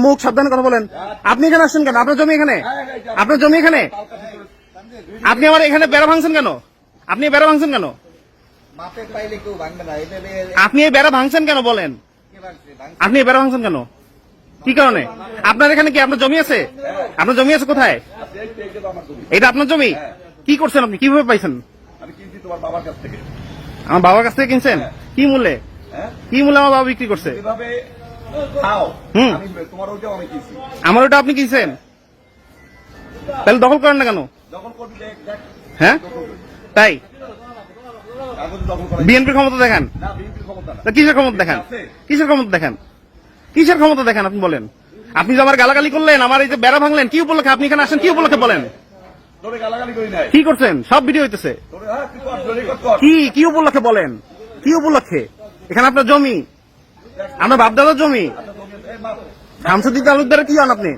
মুখ সাবধানে কথা বলেন। আপনি এখানে আসছেন কেন? আপনার জমি এখানে? আপনার জমি এখানে? আপনি আমার এখানে বেড়া ভাঙছেন কেন? আপনি বেড়া ভাঙছেন কেন? আপনি এই বেড়া ভাঙছেন কেন বলেন? আপনি এই বেড়া ভাঙছেন কেন? কি কারণে? আপনার এখানে কি আপনার জমি আছে? আপনার জমি আছে কোথায়? এটা আপনার জমি? কি করছেন আপনি? কিভাবে পাইছেন? আমার বাবার কাছ থেকে কিনছেন? কি মূল্যে? কি মূল্যে আমার বাবা বিক্রি করছে? আমার ওটা আপনি কিনছেন? তাহলে দখল করেন না কেন? হ্যাঁ তাই বিএনপির ক্ষমতা দেখান। কিসের ক্ষমতা দেখান? কিসের ক্ষমতা দেখান? কিসের ক্ষমতা দেখান আপনি বলেন? আপনি যে আমার গালাগালি করলেন, আমার এই যে বেড়া ভাঙলেন, কি উপলক্ষে আপনি এখানে আসেন? কি উপলক্ষে বলেন? কি করছেন? সব ভিডিও হইতেছে। কি উপলক্ষে বলেন? কি উপলক্ষে? এখানে আপনার জমি, আপনার বাপদাদার জমি। শামসুদ্দিন তালুকদারের কি হন আপনি?